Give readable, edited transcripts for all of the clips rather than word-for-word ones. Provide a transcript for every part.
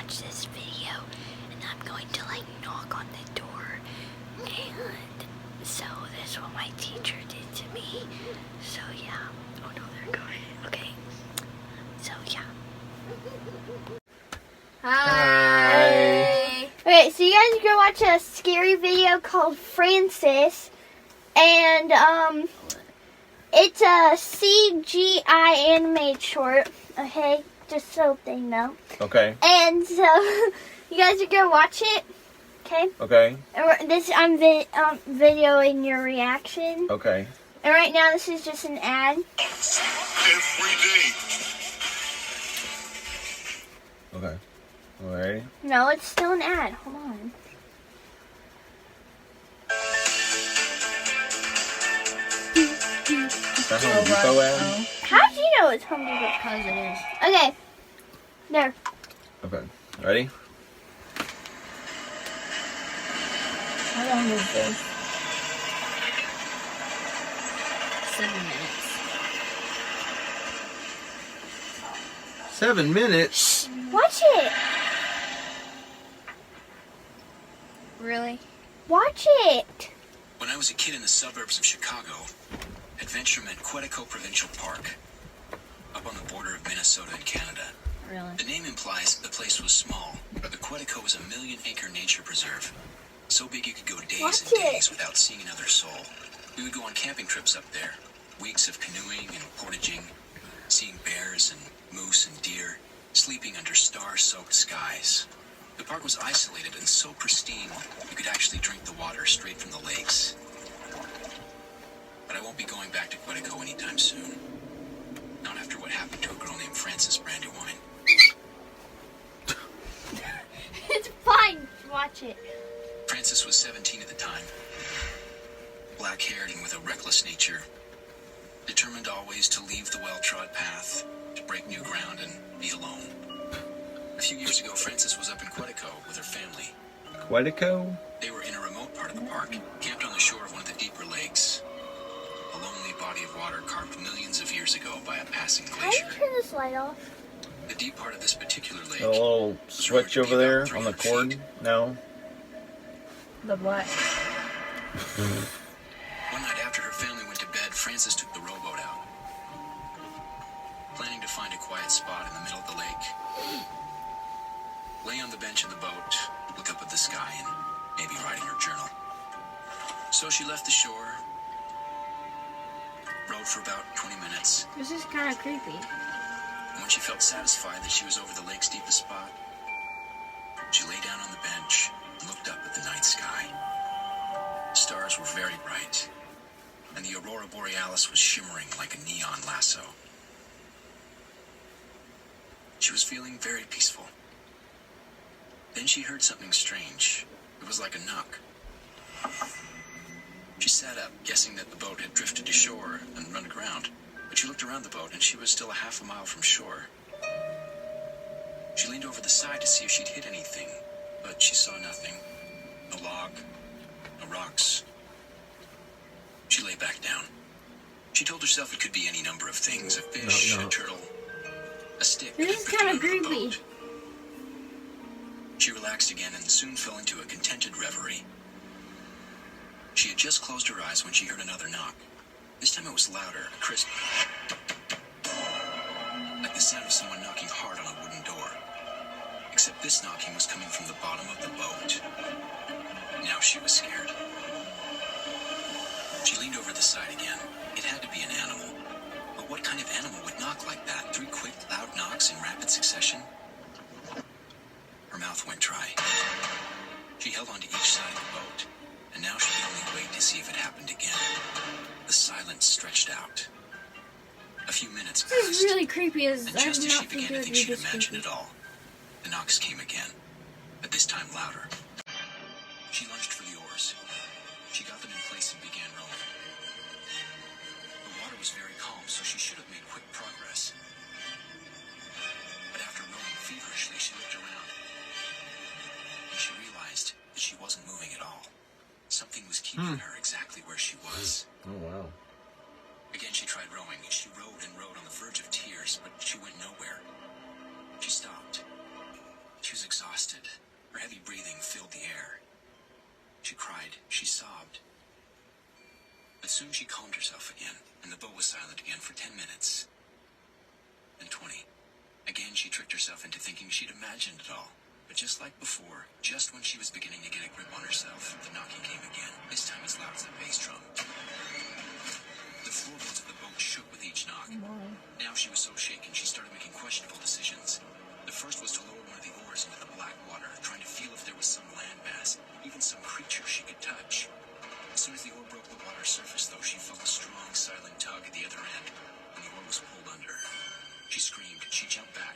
watch this video, and I'm going to like knock on the door, and so that's what my teacher did to me. So yeah. Oh no, they're going. Okay. So yeah. Hi. Okay, so you guys are gonna watch a scary video called Frances, and it's a CGI animated short. Okay, just so they know. Okay. And so you guys are gonna watch it. Okay. Okay. And I'm videoing your reaction. Okay. And right now this is just an ad. Every day. Okay. Alright. No, it's still an ad. Hold on. Is that Home Depot ad? How do you know it's Home Depot? Because it is. Okay. There. Okay. Ready? How long is this? 7 minutes. 7 minutes? Watch it. Really? Watch it. When I was a kid in the suburbs of Chicago, adventure meant Quetico Provincial Park, up on the border of Minnesota and Canada. Really? The name implies the place was small, but the Quetico was a 1 million-acre nature preserve. So big you could go days Watch and it. days without seeing another soul. We would go on camping trips up there, weeks of canoeing and portaging, seeing bears and moose and deer, sleeping under star-soaked skies. The park was isolated and so pristine, you could actually drink the water straight from the lakes. But I won't be going back to Quetico anytime soon. Not after what happened to a girl named Frances Brandywine. It's fine. Watch it. Frances was 17 at the time. Black-haired and with a reckless nature. Determined always to leave the well-trod path, to break new ground and be alone. A few years ago, Frances was up in Quetico with her family. Quetico? They were in a remote part of the park, camped on the shore of one of the deeper lakes. A lonely body of water carved millions of years ago by a passing How do you glacier. turn this light off? The deep part of this particular lake. A little switch over there on the cord? No? The what? One night after her family went to bed, Frances took the rowboat out. Planning to find a quiet spot in the middle of the lake. Lay on the bench of the boat, look up at the sky, and maybe write in her journal. So she left the shore, rowed for about 20 minutes, This is kind of creepy. and when she felt satisfied that she was over the lake's deepest spot, she lay down on the bench and looked up at the night sky. Stars were very bright, and the aurora borealis was shimmering like a neon lasso. She was feeling very peaceful. Then she heard something strange. It was like a knock. She sat up, guessing that the boat had drifted to shore and run aground, but she looked around the boat and she was still a half a mile from shore. She leaned over the side to see if she'd hit anything, but she saw nothing. No log, no rocks. She lay back down. She told herself it could be any number of things: a fish, No. a turtle, a stick. This that is drifted kinda under the creepy. boat. She relaxed again and soon fell into a contented reverie. She had just closed her eyes when she heard another knock. This time it was louder, crisp, like the sound of someone knocking hard on a wooden door. Except this knocking was coming from the bottom of the boat. Now she was scared. She leaned over the side again. It had to be an animal. But what kind of animal would knock like that? 3 quick, loud knocks in rapid succession? Her mouth went dry. She held onto each side of the boat, and now she could only wait to see if it happened again. The silence stretched out. A few minutes This is passed, really creepy. As and I just did as she not think began it to would think be she'd this imagined creepy. it all, the knocks came again, but this time louder. She lunged for the oars. She got them in place and began rowing. The water was very calm, so she should have made quick progress. But after rowing feverishly, she looked around, and she realized that she wasn't moving at all. Something was keeping her exactly where she was. Oh, wow. Again, she tried rowing. She rowed and rowed on the verge of tears, but she went nowhere. She stopped. She was exhausted. Her heavy breathing filled the air. She cried. She sobbed. But soon she calmed herself again, and the boat was silent again for 10 minutes. Then 20. Again, she tricked herself into thinking she'd imagined it all. But just like before, just when she was beginning to get a grip on herself, the knocking came again, this time as loud as a bass drum. The floorboards of the boat shook with each knock. Now she was so shaken, she started making questionable decisions. The first was to lower one of the oars into the black water, trying to feel if there was some landmass, even some creature she could touch. As soon as the oar broke the water's surface, though, she felt a strong, silent tug at the other end, and the oar was pulled under. She screamed, she jumped back,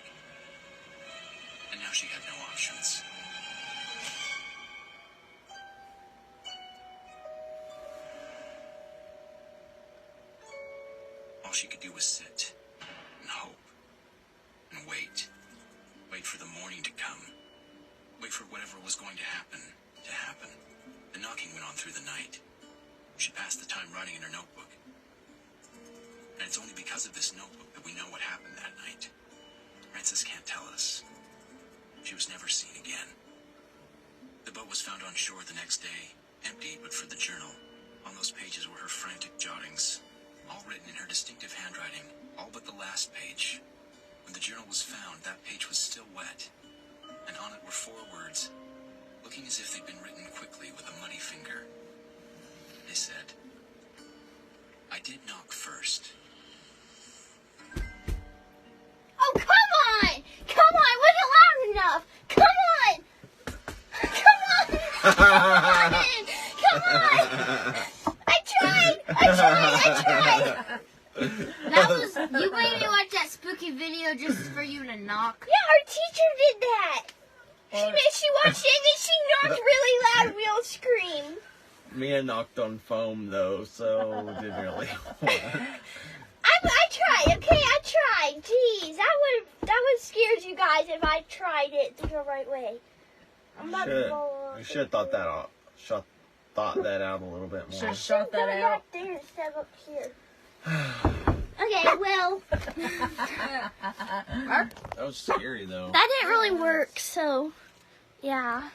and now she had no options. All she could do was sit, and hope, and wait. Wait for the morning to come. Wait for whatever was going to happen. The knocking went on through the night. She passed the time writing in her notebook. And it's only because of this notebook that we know what happened that night. Frances can't tell us. She was never seen again. The boat was found on shore the next day, empty but for the journal. On those pages were her frantic jottings, all written in her distinctive handwriting, all but the last page. When the journal was found, that page was still wet, and on it were 4 words, looking as if they'd been written quickly with a muddy finger. They said, "I did knock first." Oh, come on! Come on! Was it loud enough? Come on! Come on! Come on! I tried! That was you made me watch that spooky video just for you to knock. Yeah, our teacher did that. She watched it and she knocked really loud. We all screamed. Mia knocked on foam though, so it didn't really work. I tried, okay? I tried. Jeez, that would scared you guys if I tried it the right way. I'm about to fall off. We should have thought that out. Thought that out a little bit more. Should've shot that Go out. back there instead of up here. Okay, well, That was scary though. that didn't really work, so, yeah.